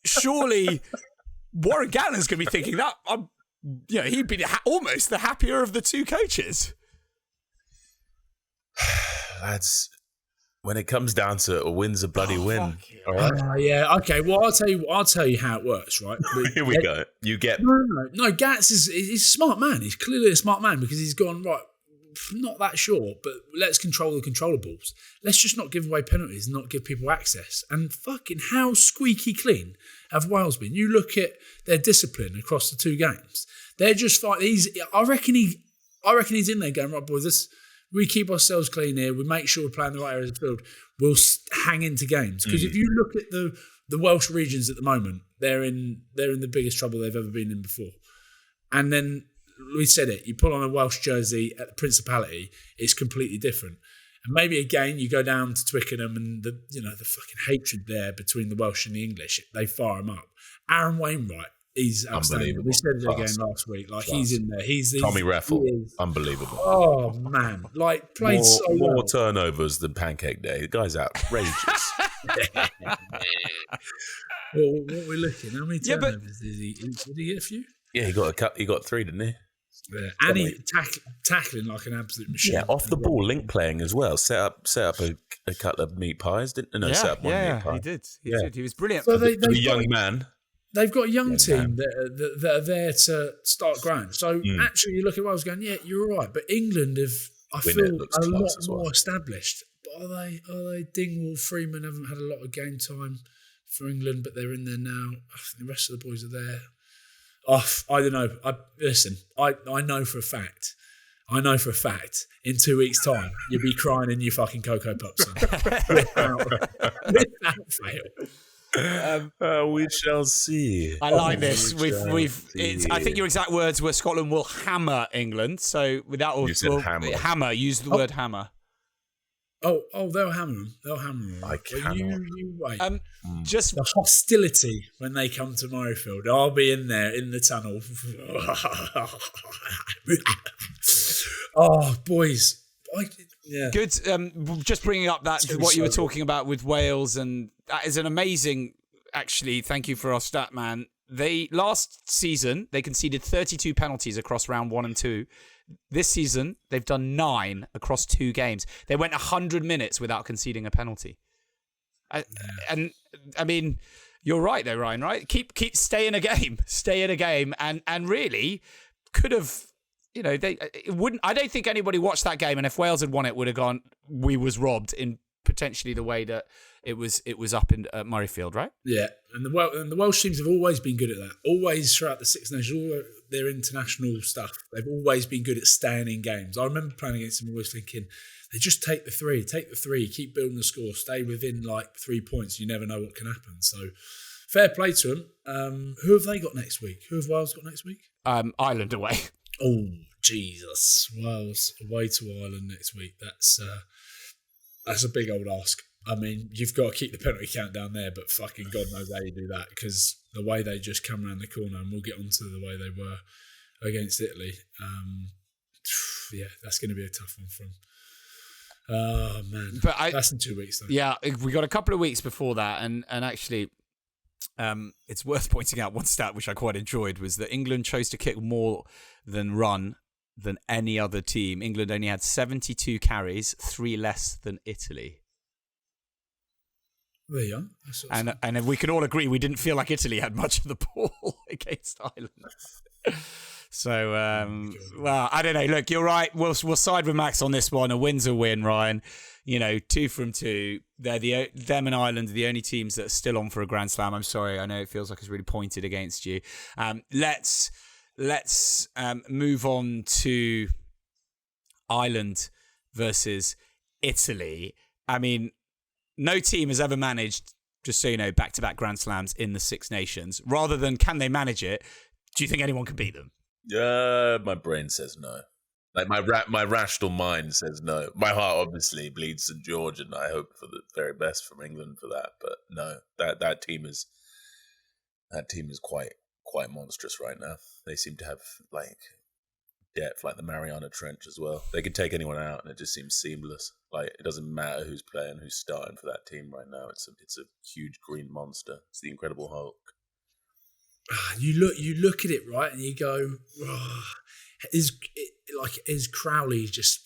Surely Warren Gatland's going to be thinking that, he'd be almost the happier of the two coaches. Lads, when it comes down to a win's a bloody win. All right. Yeah. Okay. Well, I'll tell you how it works. Right. Here we go. You get no. Gats he's a smart man. He's clearly a smart man because he's gone right. Not that sure, but let's control the controllables. Let's just not give away penalties and not give people access. And fucking how squeaky clean have Wales been? You look at their discipline across the two games. They're just like I reckon he's in there going, right, boys. We keep ourselves clean here. We make sure we're playing the right areas of the field. We'll hang into games because if you look at the Welsh regions at the moment, they're in the biggest trouble they've ever been in before. And then we said it. You put on a Welsh jersey at the Principality, it's completely different. And maybe again you go down to Twickenham and the fucking hatred there between the Welsh and the English. They fire him up. Aaron Wainwright. He's outstanding. We said it again last week. Like he's in there. He's Tommy Raffle. Unbelievable. Oh man! Like played more turnovers than Pancake Day. The guy's outrageous. Well, what we're looking? How many turnovers did he get? A few? Yeah, he got 3, didn't he? Yeah, and he tackling like an absolute machine. Yeah, off the ball, link playing as well. Set up a couple of meat pies, didn't? No, set up one meat pie. He did. He did. He was brilliant. So the young man. They've got a young team that are there to start growing. So actually, you look at what I was going. Yeah, you're right. But England I feel a lot more established. But are they? Dingwall, Freeman haven't had a lot of game time for England, but they're in there now. I think the rest of the boys are there. I don't know. I know for a fact. In 2 weeks' time, you'll be crying in your fucking Cocoa Pups. Without fail. We shall see. I like this. I think your exact words were Scotland will hammer England. So without hammer. Use the word hammer. Oh, they'll hammer them. I cannot. You wait. Just the hostility when they come to Murrayfield. I'll be in there in the tunnel. Oh, boys. Good. Just bringing up what you were talking about with Wales, and that is an amazing. Actually, thank you for our stat man. Last season they conceded 32 penalties across round 1 and 2. This season they've done 9 across 2 games. They went 100 minutes without conceding a penalty. And I mean, you're right though, Ryan. Right? Keep stay in a game, and really could have. You know, it wouldn't. I don't think anybody watched that game, and if Wales had won it, would have gone. We was robbed in potentially the way that it was up in Murrayfield, right? Yeah, and the Welsh teams have always been good at that. Always throughout the Six Nations, all their international stuff, they've always been good at staying in games. I remember playing against them, always thinking they just take the three, keep building the score, stay within like 3 points. You never know what can happen. So fair play to them. Who have they got next week? Who have Wales got next week? Ireland away. Oh, Jesus. Wales away to Ireland next week. That's a big old ask. I mean, you've got to keep the penalty count down there, but fucking God knows how you do that because the way they just come around the corner, and we'll get onto the way they were against Italy. Yeah, that's going to be a tough one for them. Oh, man. But that's in 2 weeks, though. Yeah, we got a couple of weeks before that, and actually... it's worth pointing out one stat which I quite enjoyed was that England chose to kick more than run than any other team. England only had 72 carries, 3 less than Italy. There you are. And we could all agree we didn't feel like Italy had much of the ball against Ireland. So, well, I don't know. Look, you're right. We'll side with Max on this one. A win's a win, Ryan. 2 from 2. They're them and Ireland are the only teams that are still on for a Grand Slam. I'm sorry. I know it feels like it's really pointed against you. Let's move on to Ireland versus Italy. I mean, no team has ever managed, just so you know, back-to-back Grand Slams in the Six Nations. Rather than can they manage it, do you think anyone can beat them? My brain says no. Like my rational mind says no. My heart obviously bleeds St George, and I hope for the very best from England for that. But no, that team is quite monstrous right now. They seem to have like depth, like the Mariana Trench as well. They could take anyone out, and it just seems seamless. Like it doesn't matter who's playing, who's starting for that team right now. It's a huge green monster. It's the Incredible Hulk. You look at it, right, and you go, oh, is Crowley just?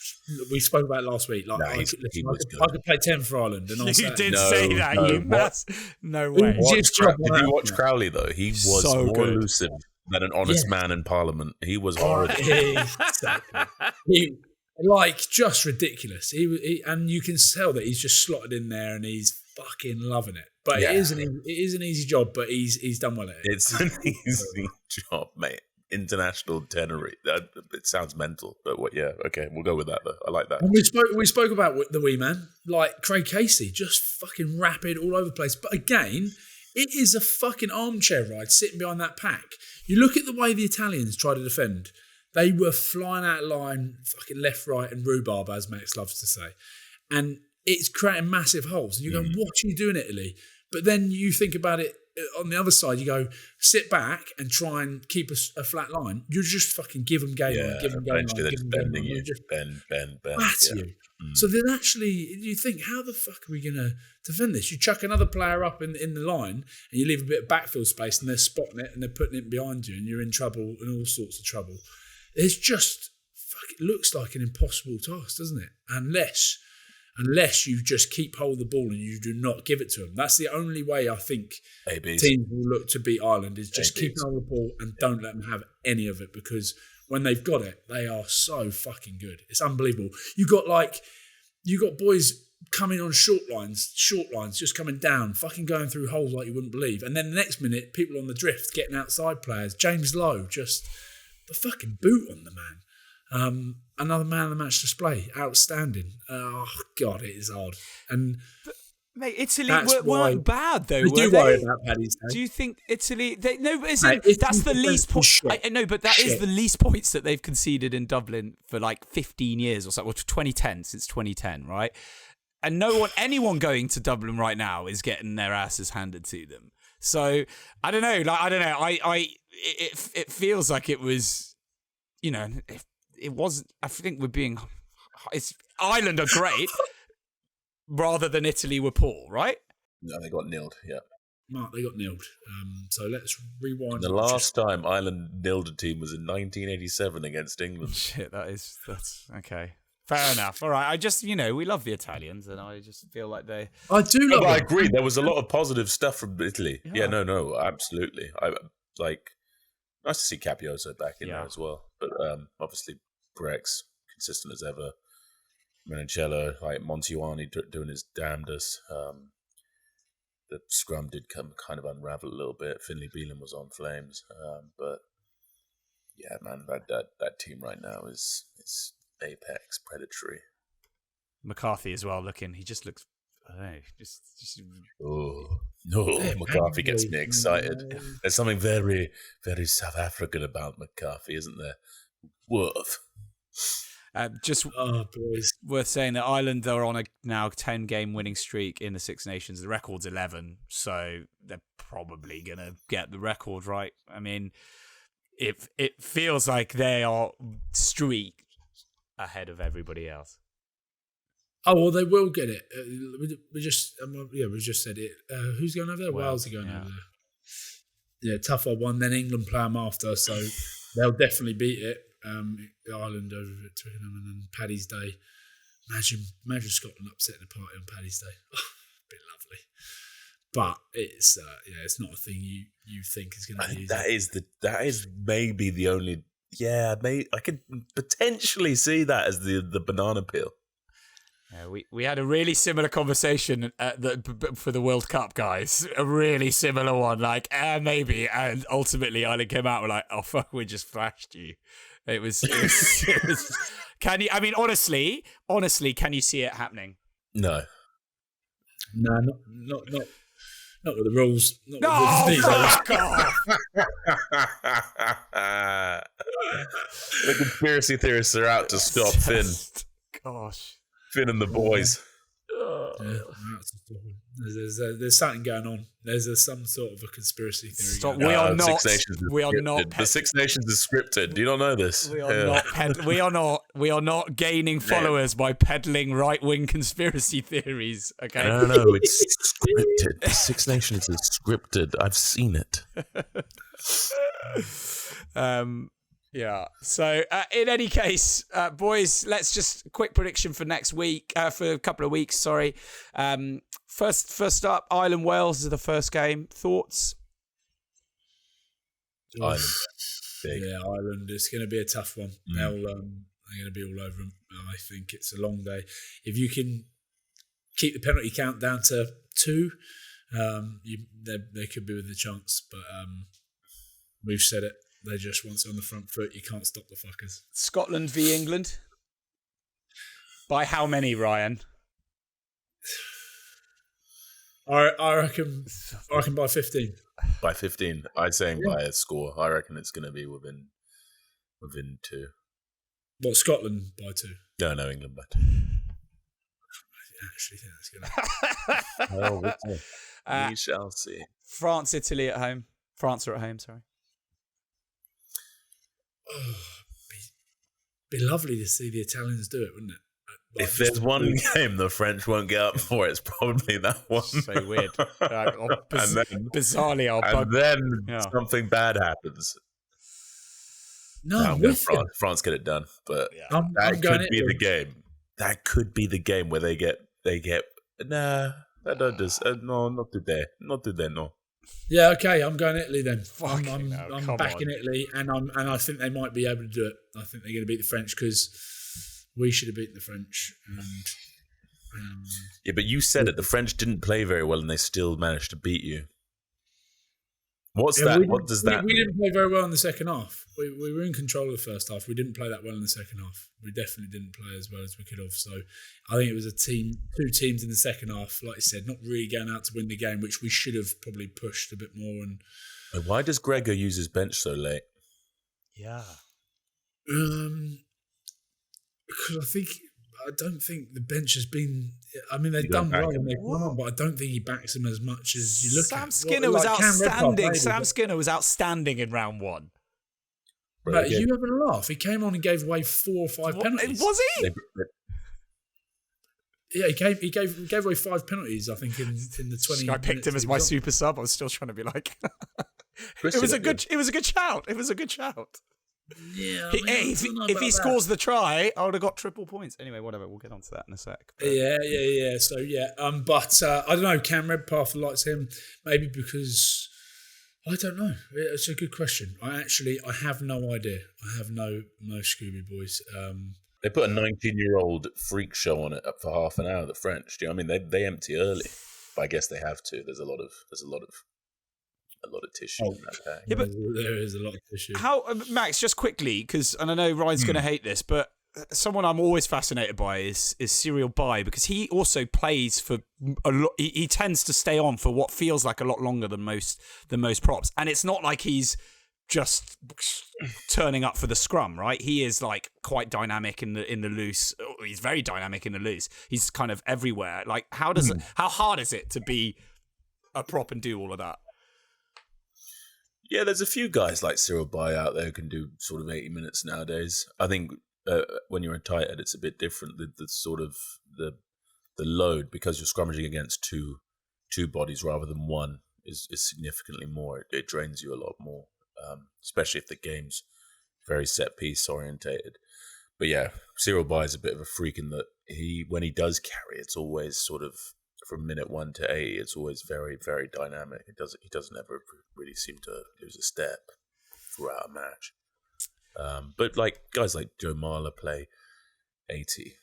We spoke about it last week. Like, I could play 10 for Ireland, and you did say that. No way. Did you watch Crowley though? He was so more elusive than an honest man in Parliament. He was horrible. He just ridiculous. And you can tell that he's just slotted in there, and he's fucking loving it. But it is an easy job, but he's done well at it. It's an easy job, mate. International tenery. It sounds mental, but okay, we'll go with that though. I like that. And we spoke about the wee man, like Craig Casey, just fucking rapid all over the place. But again, it is a fucking armchair ride sitting behind that pack. You look at the way the Italians try to defend. They were flying out of line, fucking left, right, and rhubarb, as Max loves to say. And it's creating massive holes. And you go, what are you doing, Italy? But then you think about it on the other side, you go, sit back and try and keep a flat line. You just fucking give them game on, give them game on, give them game on. You just bend. That's you. So then actually, you think, how the fuck are we going to defend this? You chuck another player up in the line and you leave a bit of backfield space and they're spotting it and they're putting it behind you and you're in trouble and all sorts of trouble. It's just, it looks like an impossible task, doesn't it? Unless you just keep hold of the ball and you do not give it to them. That's the only way I think teams will look to beat Ireland is just keep hold of the ball and don't let them have any of it, because when they've got it, they are so fucking good. It's unbelievable. You got boys coming on short lines, just coming down, fucking going through holes like you wouldn't believe. And then the next minute, people on the drift getting outside players. James Lowe, just the fucking boot on the man. Another man of the match display, outstanding. Oh God, it is hard. And mate, Italy weren't bad though. We do worry about Paddy's Day. Do you think Italy? That's the least points. I know, but that is the least points that they've conceded in Dublin for like 15 years or so. Well, 2010, since 2010, right? And anyone going to Dublin right now is getting their asses handed to them. So I don't know. It feels like it was, It wasn't. I think Ireland are great, rather than Italy were poor, right? No, they got nilled. Yeah, Mark, they got nilled. So let's rewind. The last time Ireland nilled a team was in 1987 against England. Shit, that's okay. Fair enough. All right. I just, we love the Italians, and I just feel like they. I do love. I agree. There was a lot of positive stuff from Italy. Yeah, no, absolutely. Nice to see Capioso back in there as well, but obviously. Brex, consistent as ever. Menicello, like Montiuani doing his damnedest. The scrum did kind of unravel a little bit. Finlay Beelan was on flames. But yeah, man, that team right now is apex predatory. McCarthy as well he just looks, I don't know, just... Oh, no, McCarthy gets me excited. There's something very, very South African about McCarthy, isn't there? Worth. Boys. Worth saying that Ireland are on a now 10-game winning streak in the Six Nations. The record's 11, so they're probably going to get the record right. I mean, it feels like they are streak ahead of everybody else. Oh, well, they will get it. We just said it. Who's going over there? Wales are going over there. Yeah, tougher one. Then England play them after, so they'll definitely beat it. Ireland over at Twickenham, and then Paddy's Day. Imagine Scotland upsetting a party on Paddy's Day. Oh, bit lovely. But it's not a thing you think is going to be easy. That is maybe the only. Yeah, I could potentially see that as the banana peel. Yeah, we had a really similar conversation for the World Cup, guys. A really similar one, like maybe, and ultimately Ireland came out with like, oh fuck, we just flashed you. It was. Can you? I mean, honestly, can you see it happening? No. No, Not with the rules. Not No, with these rules. fuck off. The conspiracy theorists are out to stop Finn. Gosh. Finn and the boys. Yeah, there's something going on. There's some sort of a conspiracy theory. Stop. going on. We are not. The Six Nations is scripted. Do you not know this? We are not gaining followers by peddling right-wing conspiracy theories. Okay. No, it's scripted. The Six Nations is scripted. I've seen it. Yeah. So, in any case, boys, let's just quick prediction for next week, for a couple of weeks. Sorry. First up, Ireland Wales is the first game. Thoughts? Ireland. Big. Yeah, Ireland. It's going to be a tough one. They're going to be all over them. I think it's a long day. If you can keep the penalty count down to 2, they could be with a chance. But we've said it. They just once on the front foot, you can't stop the fuckers. Scotland v England. By how many, Ryan? I reckon by 15. By 15. I'd say by a score. I reckon it's going to be within 2. What, Scotland by 2? No, England by 2. I actually think that's going to. We shall see. France, Italy at home. France are at home, sorry. Be lovely to see the Italians do it, wouldn't it? Like, if there's one game the French won't get up for, it's probably that one. So weird. Bizarrely, then something bad happens. No, France get it done, but I'm could be the game. That could be the game where they get. Nah, that don't just no, not today, no. Yeah, okay, I'm going Italy then. I'm backing Italy, and I think they might be able to do it. I think they're going to beat the French because we should have beaten the French. And yeah, but you said it. The French didn't play very well, and they still managed to beat you. What does that mean? We didn't play very well in the second half. We were in control of the first half. We didn't play that well in the second half. We definitely didn't play as well as we could have. So I think it was two teams in the second half, like I said, not really going out to win the game, which we should have probably pushed a bit more. And why does Gregor use his bench so late? Yeah. Because I don't think the bench has been. I mean, they've done well and they've won, but I don't think he backs them as much as you look at. Sam Skinner was outstanding. Sam Skinner was outstanding in round 1. But you having a laugh? He came on and gave away 4 or 5 penalties. Was he? Yeah, he gave away 5 penalties. I think in the 20. I picked him as my super sub. I was still trying to be like, it was a good shout. It was a good shout. Yeah, if he scores the try, I would have got triple points. Anyway, whatever. We'll get onto that in a sec. But. Yeah. So but I don't know. Cam Redpath likes him maybe because I don't know. It's a good question. I have no idea. I have no Scooby boys. They put a 19-year-old freak show on it for half an hour. The French, do you know what I mean? They empty early, but I guess they have to. There's a lot of tissue in that bag. Yeah, but there is a lot of tissue. How, Max? Just quickly, and I know Ryan's going to hate this, but someone I'm always fascinated by is Cyril Bay, because he also plays for a lot. He tends to stay on for what feels like a lot longer than most props, and it's not like he's just turning up for the scrum, right? He is like quite dynamic in the loose. He's very dynamic in the loose. He's kind of everywhere. Like, how hard is it to be a prop and do all of that? Yeah, there's a few guys like Cyril Bay out there who can do sort of 80 minutes nowadays. I think when you're a tight end, it's a bit different. The sort of the load, because you're scrummaging against two bodies rather than one, is significantly more. It drains you a lot more, especially if the game's very set piece orientated. But yeah, Cyril Bay is a bit of a freak in that when he does carry, it's always sort of from minute 1 to 80. It's always very, very dynamic. He doesn't ever really seem to lose a step throughout a match. But like guys like Joe Marler play 80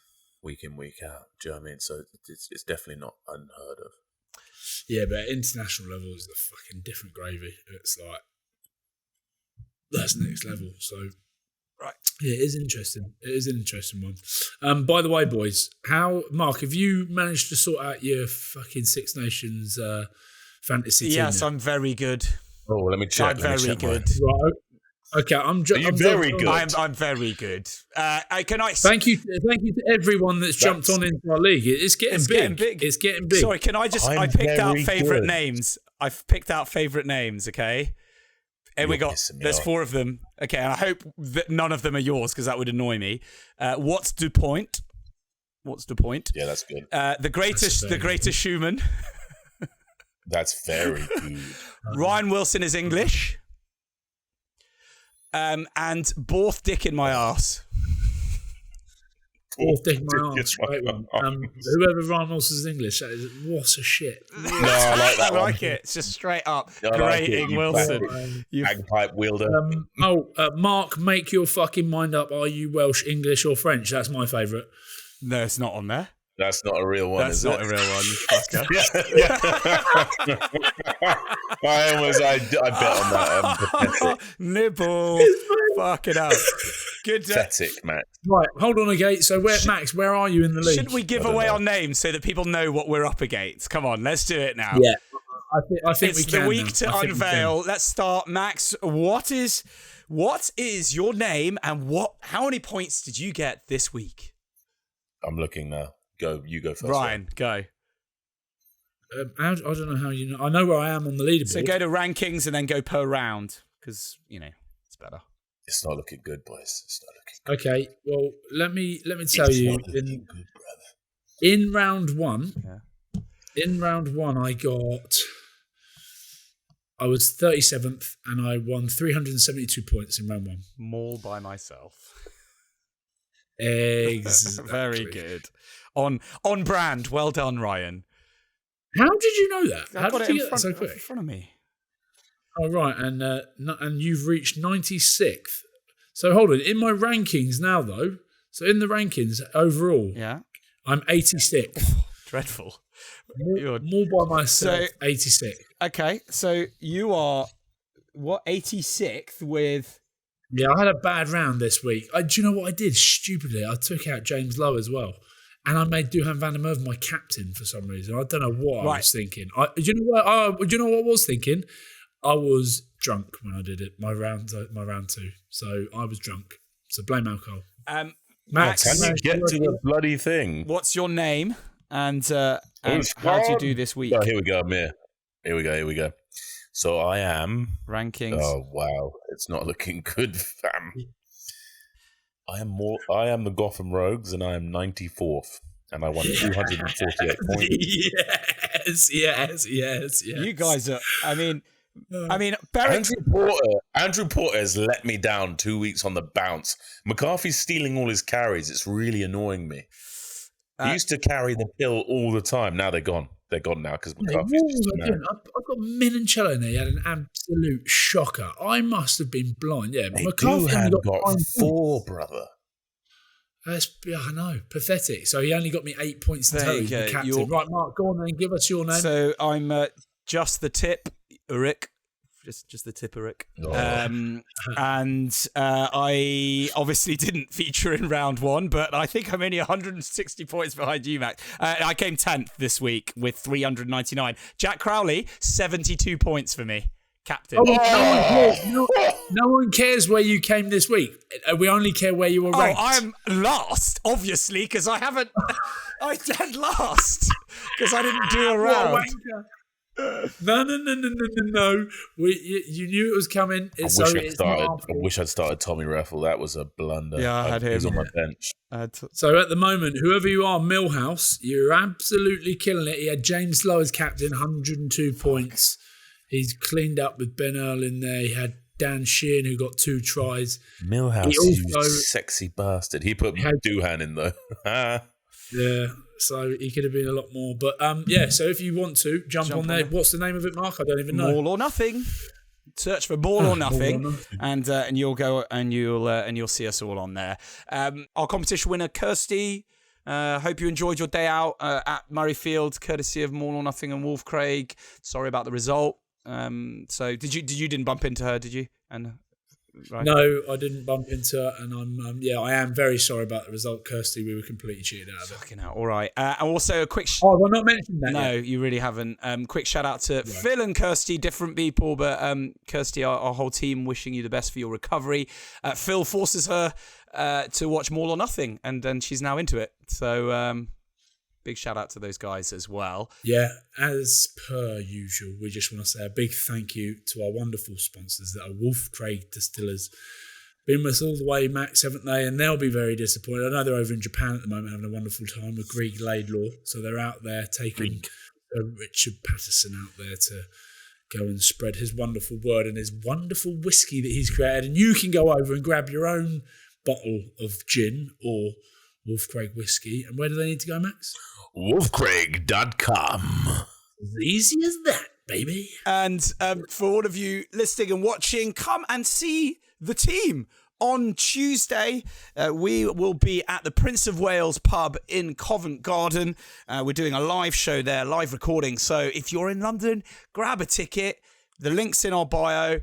week in, week out. Do you know what I mean? So it's definitely not unheard of. Yeah, but at international level is the fucking different gravy. It's like that's next level. So right, yeah, it is interesting. It is an interesting one. By the way, boys, Mark, have you managed to sort out your fucking Six Nations fantasy team. Yes, now. I'm very good. Oh, let me check. I'm very good. Right. Okay, I'm very good? I'm very good. Can I? Thank you to everyone that's jumped on into our league. It's getting big. It's getting big. Sorry, can I just? I picked out favourite names. I've picked out favourite names. Okay. And there's 4 of them. Okay, and I hope that none of them are yours because that would annoy me. What's the point? Yeah, that's good. The greatest Schumann. That's very good. Ryan Wilson is English. And Borth Dick in my arse. Borth Dick in my arse. Great one. Whoever Ryan Wilson's English, that is what a shit. No, I like that I one. like it. It's just straight up Grating like Wilson. Bagpipe wielder. Mark, make your fucking mind up. Are you Welsh, English, or French? That's my favourite. No, it's not on there. That's not a real one. That's not a real one. You fucker. I bet on that. Nibble. Fucking up. Good. Pathetic, Max. Right, hold on again. So, Max, where are you in the league? Shouldn't we give away our names so that people know what we're up against? Come on, let's do it now. Yeah, I think it's we can. The week to unveil. Let's start, Max. What is your name and how many points did you get this week? I'm looking now. You go first. Ryan, go. I don't know how you know. I know where I am on the leaderboard. So go to rankings and then go per round because it's better. It's not looking good, boys. It's not looking good. Okay, well let me tell you. In round one, I was 37th and I won 372 points in round 1. More by myself. Exactly. Very good. On brand. Well done, Ryan. How did you know that? How did you get that so quick? In front of me. Oh, right. And you've reached 96th. So hold on. In my rankings now, though, so in the rankings overall, I'm 86th. Dreadful. More by myself, 86th. Okay, so you are, 86th with... Yeah, I had a bad round this week. Do you know what I did? Stupidly, I took out James Lowe as well. And I made Duhan van der Merwe my captain for some reason. I don't know what I was thinking. Do you know what I was thinking? I was drunk when I did it, my round 2. So I was drunk. So blame alcohol. Max, can you get to the bloody thing? What's your name and how do you do this week? Oh, here we go. I'm here. Here we go. So I am... Rankings. Oh, wow. It's not looking good, fam. I am the Gotham Rogues, and I am 94th, and I won 248 points. Yes. You guys are. I mean, Andrew Porter has let me down 2 weeks on the bounce. McCarthy's stealing all his carries. It's really annoying me. He used to carry the pill all the time. Now they're gone. They're gone now because McCarthy's just I've got Menoncello in there. He had an absolute shocker. I must have been blind. Yeah, hey, McCarthy only got 4, brother. I know. Pathetic. So he only got me 8 points in total. The captain. Right, Mark, go on then. Give us your name. So I'm just the tip, Ulrich. Just the tip, Ulrich. Oh. And I obviously didn't feature in round 1, but I think I'm only 160 points behind you, Max. I came 10th this week with 399. Jack Crowley, 72 points for me. Captain. No one cares where you came this week. We only care where you were ranked. I'm last, obviously, because I haven't... I dead last, because I didn't do a round. No. You knew it was coming. I wish I'd started Tommy Raffle. That was a blunder. Yeah, I had him. He was on my bench. So at the moment, whoever you are, Millhouse, you're absolutely killing it. He had James Lowe as captain, 102 points. He's cleaned up with Ben Earl in there. He had Dan Sheehan, who got 2 tries. Millhouse, you sexy bastard. He put Duhan in, though. Yeah, so he could have been a lot more. But so if you want to, jump on there. What's the name of it, Mark? I don't even know. MAUL or Nothing. Search for MAUL or Nothing, and you'll go and you'll see us all on there. Our competition winner, Kirsty. Hope you enjoyed your day out at Murrayfield, courtesy of MAUL or Nothing and Wolf Craig. Sorry about the result. So did you didn't bump into her, did you? And right? No, I didn't bump into her, and I am very sorry about the result, Kirsty. We were completely cheated out of it. Fucking hell. All right. And also a quick... Oh, have I not mentioned that No, yet? you really haven't. Quick shout out to Phil and Kirsty, different people, but Kirsty, our whole team, wishing you the best for your recovery. Phil forces her to watch MAUL or Nothing, and then she's now into it. So big shout out to those guys as well. Yeah, as per usual, we just want to say a big thank you to our wonderful sponsors that are Wolf Craig Distillers. Been with us all the way, Max, haven't they? And they'll be very disappointed. I know they're over in Japan at the moment having a wonderful time with Grieg Laidlaw. So they're out there taking Richard Patterson out there to go and spread his wonderful word and his wonderful whiskey that he's created. And you can go over and grab your own bottle of gin or Wolf Craig whiskey. And where do they need to go, Max? wolfcraig.com. As easy as that, baby. And for all of you listening and watching, come and see the team. On Tuesday, we will be at the Prince of Wales pub in Covent Garden. We're doing a live show there, live recording. So if you're in London, grab a ticket. The link's in our bio.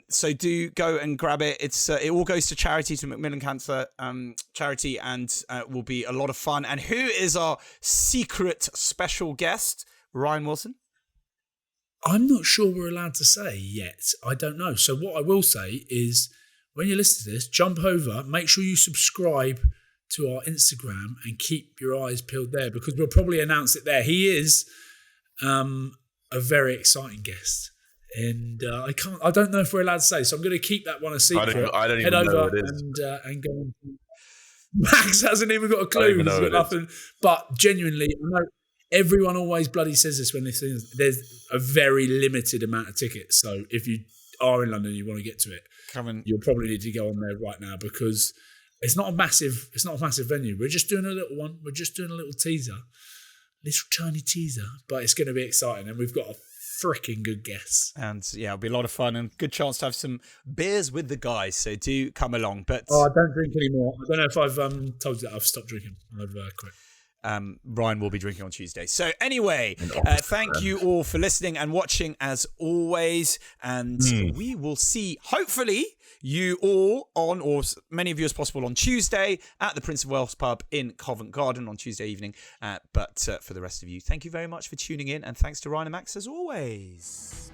So do go and grab it. It all goes to charity, to Macmillan Cancer charity, and will be a lot of fun. And who is our secret special guest? Ryan Wilson? I'm not sure we're allowed to say yet. I don't know. So what I will say is, when you listen to this, jump over, make sure you subscribe to our Instagram and keep your eyes peeled there, because we'll probably announce it there. He is a very exciting guest. And I don't know if we're allowed to say, so I'm going to keep that one a secret. I don't Head even know over what it is. and go on. Max hasn't even got a clue. I don't even know He's got what it nothing. But genuinely, I know everyone always bloody says this when they see this. There's a very limited amount of tickets. So if you are in London and you want to get to it, you'll probably need to go on there right now, because it's not a massive venue. We're just doing a little one. We're just doing a little teaser, little tiny teaser, but it's going to be exciting, and we've got a freaking good guest. And yeah, it'll be a lot of fun and good chance to have some beers with the guys. So do come along. But I don't drink anymore. I don't know if I've told you that I've stopped drinking. I've quit. Ryan will be drinking on Tuesday. So anyway, thank you all for listening and watching as always. And we will see, hopefully, you all on, or many of you as possible, on Tuesday at the Prince of Wales pub in Covent Garden on Tuesday evening. But for the rest of you, thank you very much for tuning in. And thanks to Ryan and Max as always.